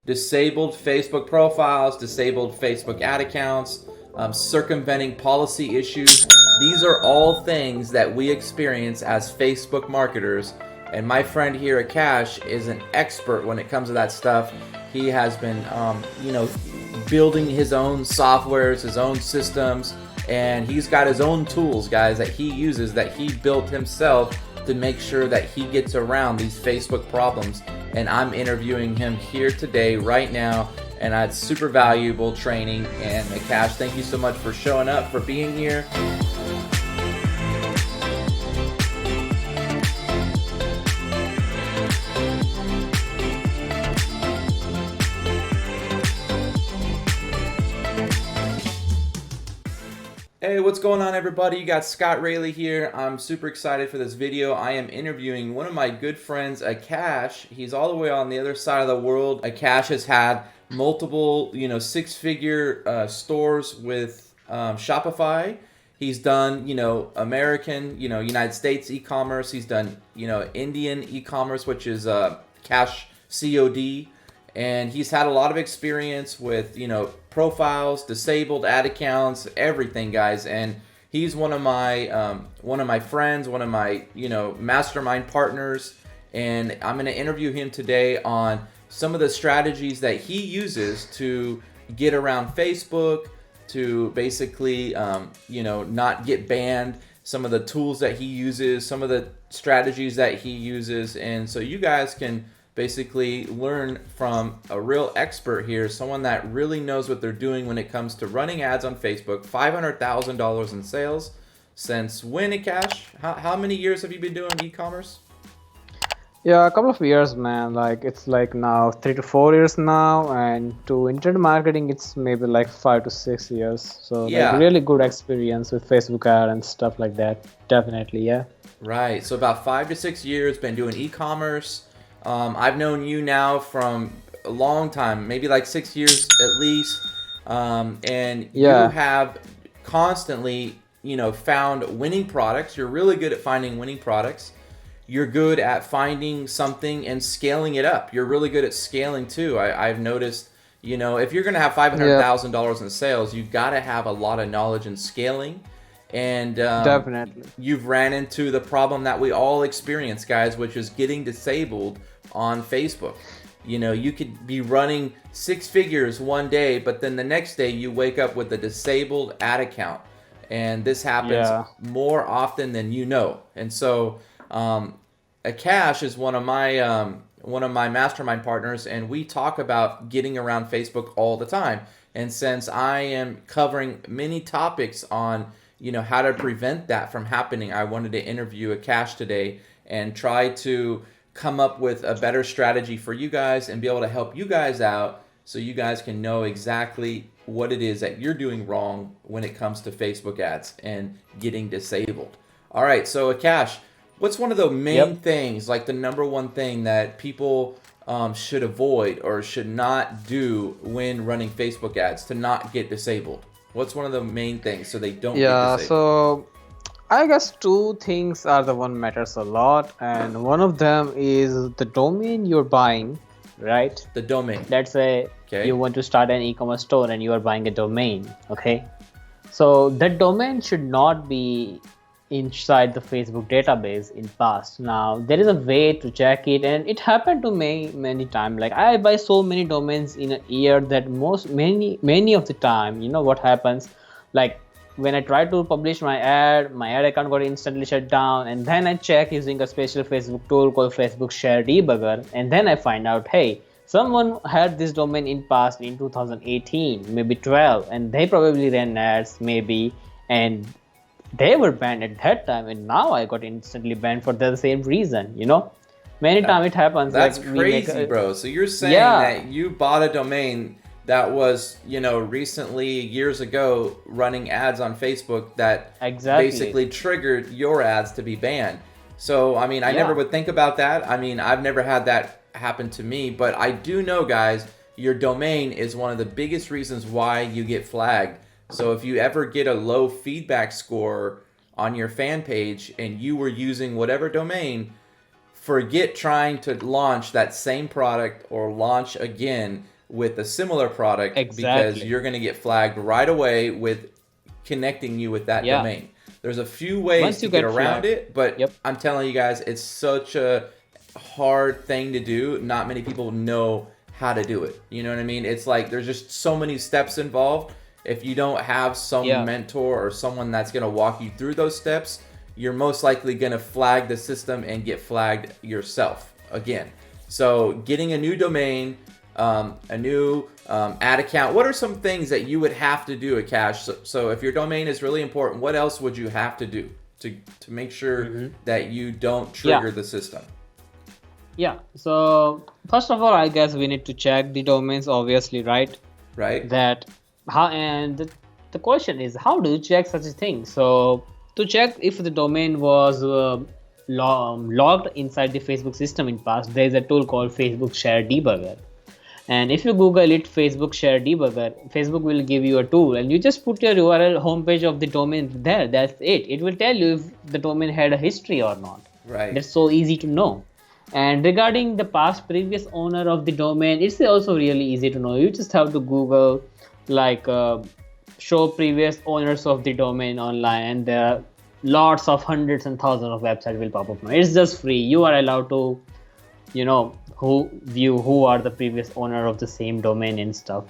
disabled Facebook profiles, disabled Facebook ad accounts, circumventing policy issues. These are all things that we experience as Facebook marketers. And my friend here at Cash is an expert when it comes to that stuff. He has been, building his own softwares, his own systems, and he's got his own tools, guys, that he uses, that he built himself to make sure that he gets around these Facebook problems. And I'm interviewing him here today, right now, and it's super valuable training. And Cash, thank you so much for showing up, for being here. Hey, what's going on, everybody? You got Scott Raley here. I'm super excited for this video. I am interviewing one of my good friends, Akash. He's all the way on the other side of the world. Akash has had multiple, six-figure stores with Shopify. He's done, American, United States e-commerce. He's done, Indian e-commerce, which is cash COD. And he's had a lot of experience with, profiles, disabled ad accounts, everything, guys. And he's one of my friends, one of my, mastermind partners. And I'm going to interview him today on some of the strategies that he uses to get around Facebook, to basically, not get banned, some of the tools that he uses, some of the strategies that he uses. And so you guys can basically learn from a real expert here, someone that really knows what they're doing when it comes to running ads on Facebook. $500,000 in sales. Since when, Akash? How many years have you been doing e-commerce? Yeah, a couple of years, man. It's now 3 to 4 years now, and to internet marketing, it's maybe 5 to 6 years. So Yeah. really good experience with Facebook ad and stuff like that. Definitely, yeah. Right. So about 5 to 6 years, been doing e-commerce. I've known you now from a long time, maybe 6 years at least. And Yeah. you have constantly, found winning products. You're really good at finding winning products. You're good at finding something and scaling it up. You're really good at scaling too. I've noticed, if you're going to have $500,000 in sales, you've got to have a lot of knowledge in scaling. And Definitely. you've ran into the problem that we all experience, guys, which is getting disabled on Facebook. You could be running six figures one day, but then the next day you wake up with a disabled ad account. And this happens more often than you know. And so Akash is one of my mastermind partners, and we talk about getting around Facebook all the time. And since I am covering many topics on how to prevent that from happening, I wanted to interview Akash today and try to come up with a better strategy for you guys and be able to help you guys out so you guys can know exactly what it is that you're doing wrong when it comes to Facebook ads and getting disabled. All right, so Akash, what's one of the main things, the number one thing that people should avoid or should not do when running Facebook ads to not get disabled? What's one of the main things so they don't get disabled? So I guess two things are the one matters a lot, and one of them is the domain you're buying, right? The domain. Let's say you want to start an e-commerce store and you are buying a domain, okay? So that domain should not be inside the Facebook database in past. Now there is a way to check it, and it happened to me many times. I buy so many domains in a year that many of the time, what happens, when I try to publish my ad account got instantly shut down, and then I check using a special Facebook tool called Facebook Share Debugger, and then I find out, hey, someone had this domain in past in 2018, maybe 12, and they probably ran ads maybe, and they were banned at that time, and now I got instantly banned for the same reason. Many times it happens. That's crazy, bro. So you're saying that you bought a domain that was, recently, years ago, running ads on Facebook that basically triggered your ads to be banned. So, I never would think about that. I've never had that happen to me, but I do know, guys, your domain is one of the biggest reasons why you get flagged. So if you ever get a low feedback score on your fan page and you were using whatever domain, forget trying to launch that same product or launch again with a similar product, because you're going to get flagged right away with connecting you with that domain. There's a few ways to get around it, but I'm telling you guys, it's such a hard thing to do. Not many people know how to do it. You know what I mean? It's like there's just so many steps involved. If you don't have some mentor or someone that's going to walk you through those steps, you're most likely going to flag the system and get flagged yourself again. So getting a new domain, a new ad account, what are some things that you would have to do, Akash? So if your domain is really important, what else would you have to do to make sure that you don't trigger the system? Yeah, so first of all, I guess we need to check the domains, obviously, right? That how, and the question is, how do you check such a thing? So to check if the domain was logged inside the Facebook system in past, there is a tool called Facebook Share Debugger. And if you Google it, Facebook Share Debugger, Facebook will give you a tool, and you just put your URL homepage of the domain there. That's it. It will tell you if the domain had a history or not. That's so easy to know. And regarding the previous owner of the domain, it's also really easy to know. You just have to Google like show previous owners of the domain online, and there are lots of hundreds and thousands of websites will pop up now. It's just free. You are allowed to, who are the previous owner of the same domain and stuff.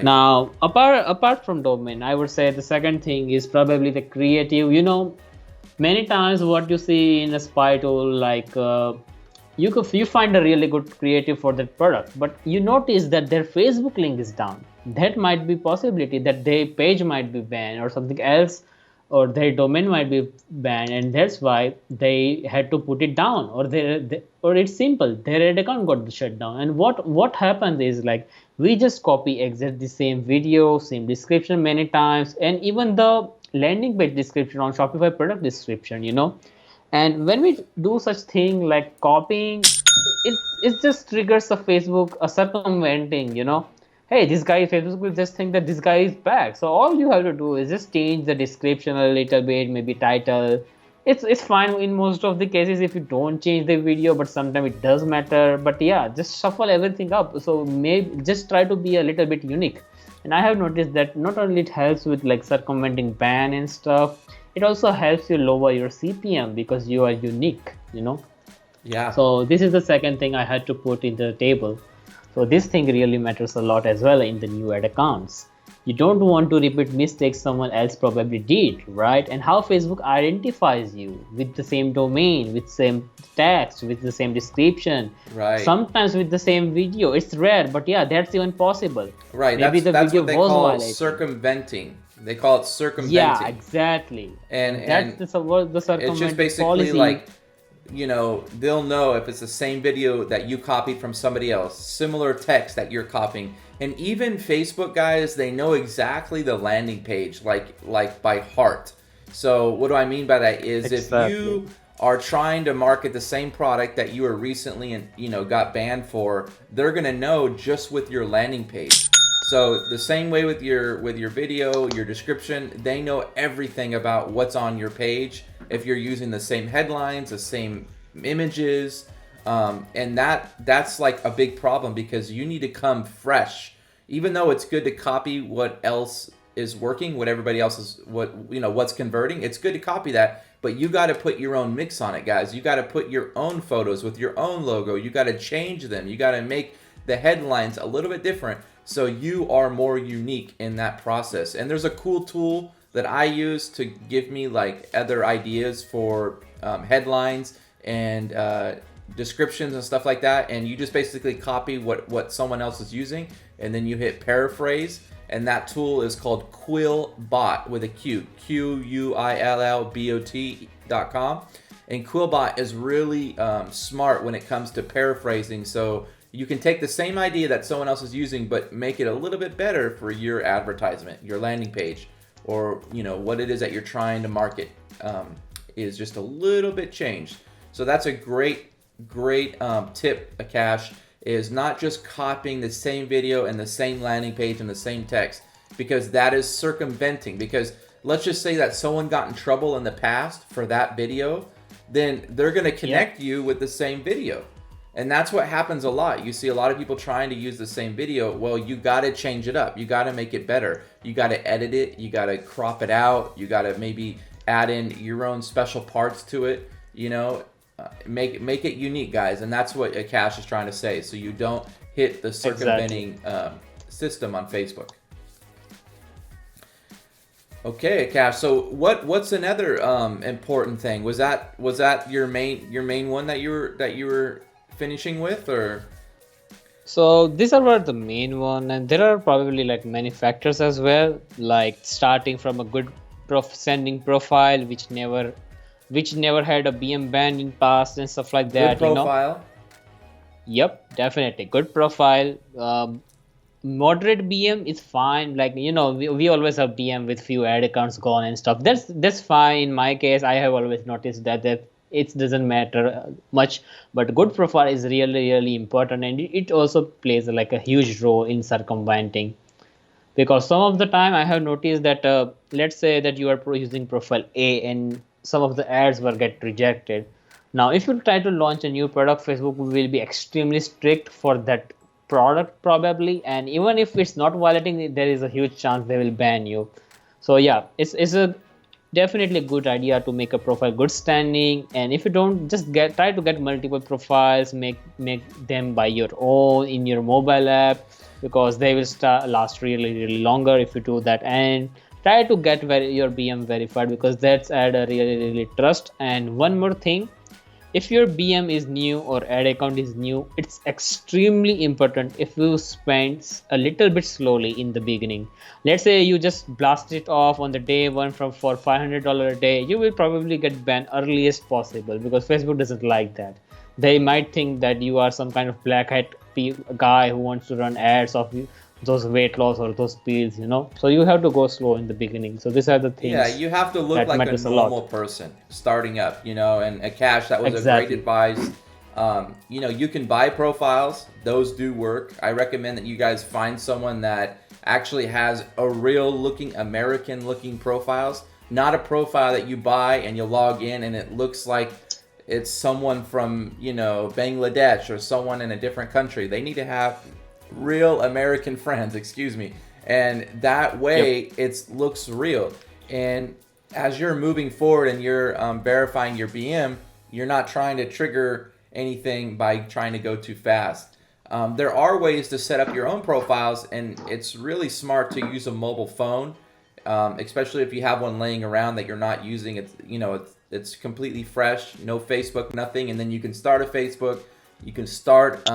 Now, apart from domain, I would say the second thing is probably the creative. Many times what you see in a spy tool, like you find a really good creative for that product, but you notice that their Facebook link is down. That might be possibility that their page might be banned or something else, or their domain might be banned, and that's why they had to put it down, or it's simple, their account got shut down. And what happens is, like, we just copy exact the same video, same description many times, and even the landing page description on Shopify product description, and when we do such thing like copying, it just triggers the Facebook circumventing, hey, this guy, Facebook will just think that this guy is back. So all you have to do is just change the description a little bit, maybe title. It's fine in most of the cases if you don't change the video, but sometimes it does matter. But yeah, just shuffle everything up. So maybe just try to be a little bit unique. And I have noticed that not only it helps with like circumventing ban and stuff, it also helps you lower your CPM because you are unique, So this is the second thing I had to put in the table. So this thing really matters a lot as well in the new ad accounts. You don't want to repeat mistakes someone else probably did, right? And how Facebook identifies you with the same domain, with same text, with the same description, sometimes with the same video. It's rare, but yeah, that's even possible. Maybe that's what they call circumventing. They call it circumventing. Yeah, exactly. And that's the circumventing it's just basically policy. Like, they'll know if it's the same video that you copied from somebody else, similar text that you're copying. And even Facebook guys, they know exactly the landing page, like by heart. So what do I mean by that is if you are trying to market the same product that you were recently got banned for, they're gonna know just with your landing page. So the same way with your video, your description, they know everything about what's on your page if you're using the same headlines, the same images, and that's like a big problem because you need to come fresh. Even though it's good to copy what else is working, what everybody else is, what's converting, it's good to copy that, but you got to put your own mix on it, guys. You got to put your own photos with your own logo. You got to change them. You got to make the headlines a little bit different so you are more unique in that process. And there's a cool tool that I use to give me like other ideas for headlines and descriptions and stuff like that. And you just basically copy what someone else is using, and then you hit paraphrase. And that tool is called Quillbot with a Q, QUILLBOT.com. And Quillbot is really smart when it comes to paraphrasing. So you can take the same idea that someone else is using, but make it a little bit better for your advertisement, your landing page, or what it is that you're trying to market is just a little bit changed. So that's a great tip, Akash, is not just copying the same video and the same landing page and the same text, because that is circumventing. Because let's just say that someone got in trouble in the past for that video. then they're going to Yeah. connect you with the same video. And that's what happens a lot. You see a lot of people trying to use the same video. Well, you got to change it up. You got to make it better. You got to edit it. You got to crop it out. You got to maybe add in your own special parts to it. You know, make it unique, guys. And that's what Akash is trying to say. So you don't hit the circumventing system on Facebook. Okay, Akash. So what's another important thing? Was that your main one that you were finishing with, or? So these are the main one, and there are probably like many factors as well, like starting from a good sending profile which never had a BM ban in past and stuff like that. Good profile. Yep, definitely good profile. Moderate BM is fine. Like we always have BM with few ad accounts gone and stuff. That's fine. In my case, I have always noticed that it doesn't matter much, but good profile is really important, and it also plays like a huge role in circumventing. Because some of the time I have noticed that let's say that you are using profile A and some of the ads will get rejected. Now if you try to launch a new product, Facebook will be extremely strict for that product probably, and even if it's not violating, there is a huge chance they will ban you. So yeah, it's a definitely a good idea to make a profile good standing, and if you don't, just try to get multiple profiles, make them by your own in your mobile app, because they will last really longer if you do that. And try to get your BM verified, because that's add a really trust. And one more thing, if your BM is new or ad account is new, it's extremely important if you spend a little bit slowly in the beginning. Let's say you just blast it off on the day one for $500 a day, you will probably get banned earliest possible, because Facebook doesn't like that. They might think that you are some kind of black hat guy who wants to run ads of those weight loss or those pills, So you have to go slow in the beginning. So these are the things. Yeah, you have to look like a normal person starting up, and Akash, that was a great advice. You can buy profiles. Those do work. I recommend that you guys find someone that actually has a real looking American looking profiles, not a profile that you buy and you log in and it looks like it's someone from, Bangladesh or someone in a different country. They need to have real American friends, and that way it looks real. And as you're moving forward and you're verifying your BM, you're not trying to trigger anything by trying to go too fast. There are ways to set up your own profiles, and it's really smart to use a mobile phone, especially if you have one laying around that you're not using. It's completely fresh, no Facebook, nothing, and then you can start a Facebook. You can start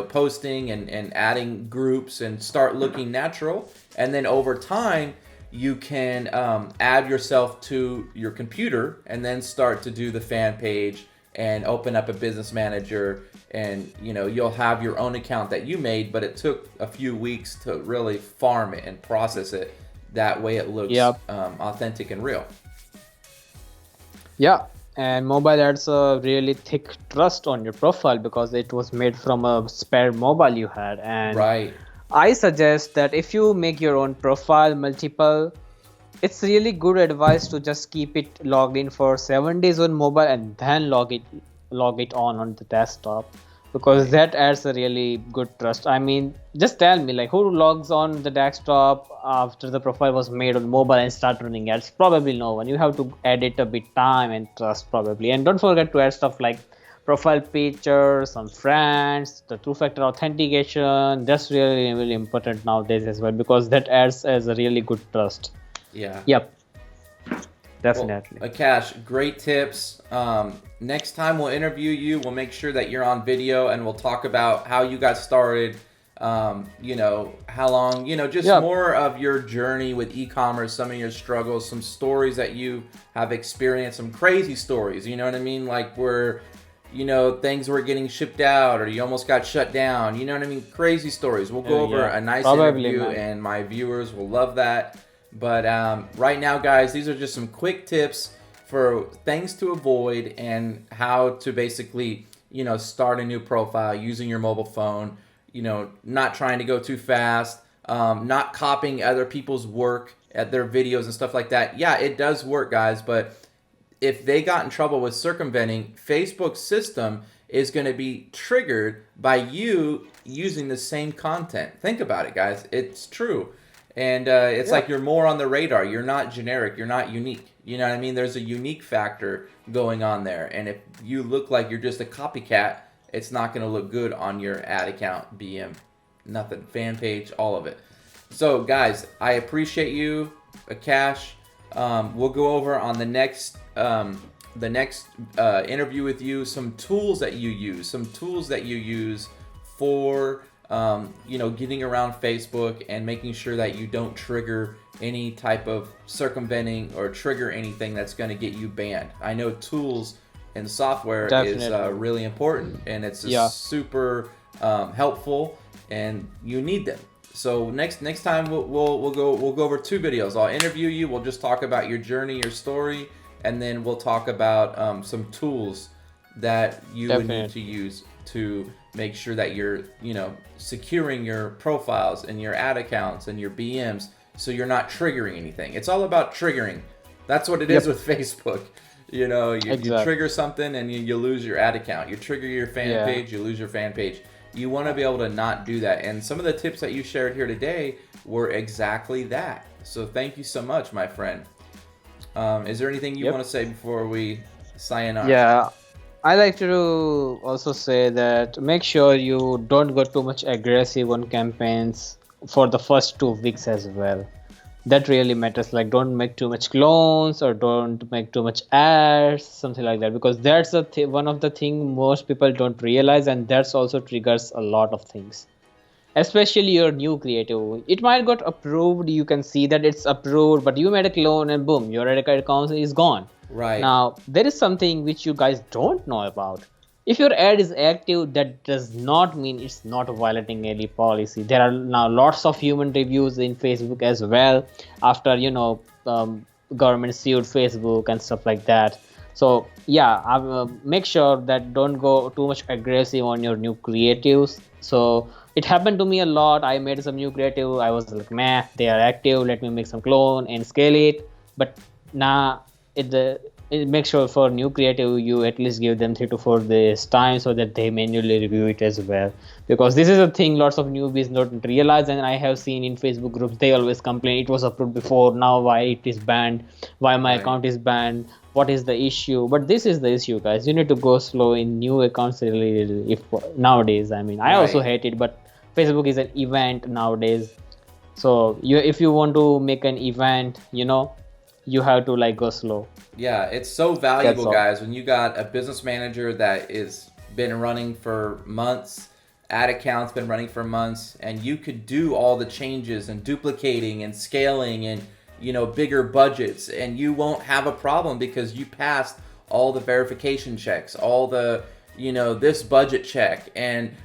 posting and adding groups and start looking natural. And then over time, you can add yourself to your computer and then start to do the fan page and open up a business manager. And, you'll have your own account that you made, but it took a few weeks to really farm it and process it. That way it looks authentic and real. Yeah. And mobile adds a really thick trust on your profile, because it was made from a spare mobile you had. And right. I suggest that if you make your own profile multiple, it's really good advice to just keep it logged in for 7 days on mobile and then log it on the desktop, because that adds a really good trust. I mean, just tell me, like, who logs on the desktop after the profile was made on mobile and start running ads? Probably no one. You have to add it a bit time and trust probably. And don't forget to add stuff like profile pictures, some friends, the two-factor authentication. That's really important nowadays as well, because that adds as a really good trust. Yeah. Yep. Definitely. Well, Akash, great tips. Next time we'll interview you, we'll make sure that you're on video, and we'll talk about how you got started, how long, more of your journey with e-commerce, some of your struggles, some stories that you have experienced, some crazy stories, you know what I mean? Like where, things were getting shipped out or you almost got shut down, you know what I mean? Crazy stories. We'll go over a nice interview, and my viewers will love that. But right now, guys, these are just some quick tips for things to avoid and how to basically, start a new profile using your mobile phone, not trying to go too fast, not copying other people's work at their videos and stuff like that. Yeah, it does work, guys, but if they got in trouble with circumventing, Facebook's system is going to be triggered by you using the same content. Think about it, guys. It's true. And it's like you're more on the radar. You're not generic. You're not unique. You know what I mean? There's a unique factor going on there. And if you look like you're just a copycat, it's not going to look good on your ad account, BM, nothing, fan page, all of it. So, guys, I appreciate you, Akash. We'll go over on the next interview with you some tools that you use for getting around Facebook and making sure that you don't trigger any type of circumventing or trigger anything that's going to get you banned. I know tools and software is really important, and it's super helpful, and you need them. So next time we'll go over 2 videos. I'll interview you. We'll just talk about your journey, your story, and then we'll talk about some tools that you would need to use to make sure that you're securing your profiles and your ad accounts and your BMs, so you're not triggering anything. It's all about triggering. That's what it is with Facebook. You trigger something and you lose your ad account. You trigger your fan page, you lose your fan page. You want to be able to not do that. And some of the tips that you shared here today were exactly that. So thank you so much, my friend. Is there anything you want to say before we sign off? Yeah, I like to also say that make sure you don't go too much aggressive on campaigns for the first 2 weeks as well. That really matters. Like, don't make too much clones or don't make too much ads, something like that, because that's one of the thing most people don't realize, and that's also triggers a lot of things, especially your new creative. It might got approved, you can see that it's approved, but you made a clone and boom, your account is gone. Right. Now, there is something which you guys don't know about. If your ad is active, that does not mean it's not violating any policy. There are now lots of human reviews in Facebook as well after government sued Facebook and stuff like that. So make sure that don't go too much aggressive on your new creatives. So it happened to me a lot. I made some new creative. I was like, meh, they are active. Let me make some clone and scale it. But now it makes sure for new creative you at least give them 3 to 4 days time so that they manually review it as well, because this is a thing lots of newbies don't realize. And I have seen in Facebook groups, they always complain, it was approved before, now why it is banned, why my account is banned, what is the issue? But this is the issue, guys. You need to go slow in new accounts really, if nowadays. I mean, I also hate it, but Facebook is an event nowadays. So if you want to make an event, you have to go slow. Yeah, it's so valuable, guys, when you got a business manager that is been running for months, ad accounts been running for months, and you could do all the changes and duplicating and scaling and bigger budgets, and you won't have a problem because you passed all the verification checks, all the this budget check,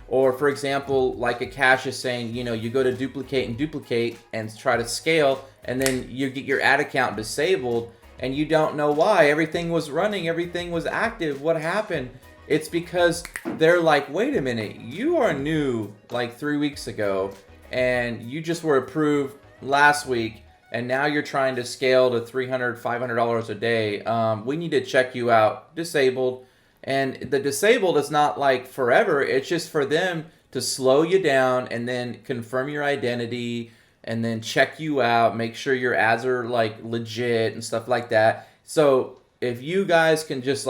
or for example, like Akash is saying, you go to duplicate and try to scale, and then you get your ad account disabled and you don't know why. Everything was running, everything was active. What happened? It's because they're like, wait a minute, you are new like 3 weeks ago and you just were approved last week, and now you're trying to scale to $300, $500 a day. We need to check you out, disabled. And the disabled is not like forever. It's just for them to slow you down and then confirm your identity and then check you out, make sure your ads are like legit and stuff like that. So if you guys can just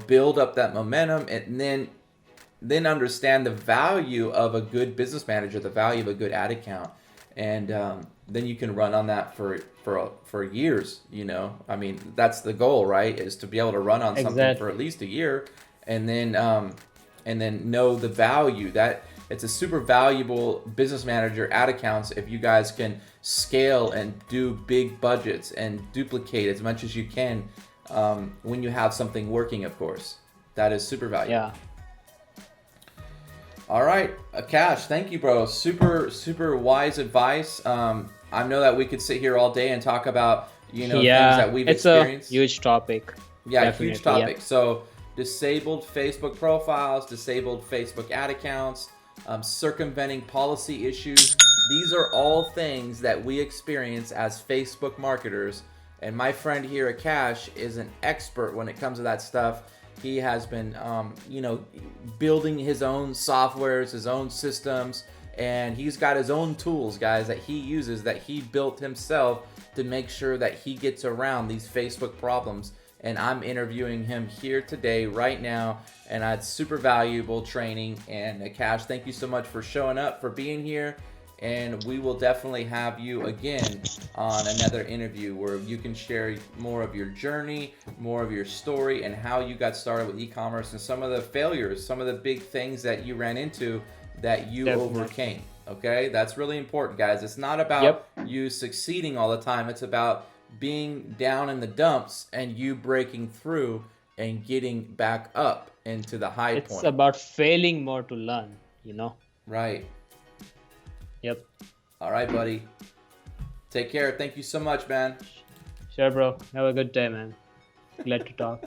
build up that momentum and then understand the value of a good business manager, the value of a good ad account, and then you can run on that for years. I mean, that's the goal, right? Is to be able to run on something for at least a year, and then know the value. That it's a super valuable business manager ad accounts if you guys can scale and do big budgets and duplicate as much as you can when you have something working, of course. That is super valuable. Yeah. All right, Akash, thank you, bro. Super wise advice. I know that we could sit here all day and talk about things that we've experienced. It's a huge topic. Yeah, Definitely, huge topic. Yeah. So disabled Facebook profiles, disabled Facebook ad accounts, circumventing policy issues. These are all things that we experience as Facebook marketers, And my friend here at Cash is an expert when it comes to that stuff. He has been, building his own softwares, his own systems, and he's got his own tools, guys, that he uses, that he built himself to make sure that he gets around these Facebook problems. And I'm interviewing him here today, right now, and it's super valuable training. And Cash, thank you so much for showing up, for being here. And we will definitely have you again on another interview where you can share more of your journey, more of your story, and how you got started with e-commerce and some of the failures, some of the big things that you ran into that you overcame. Okay, that's really important, guys. It's not about you succeeding all the time. It's about being down in the dumps and you breaking through and getting back up into the high point. It's about failing more to learn, Right. Yep. All right, buddy. Take care. Thank you so much, man. Sure, bro. Have a good day, man. Glad to talk.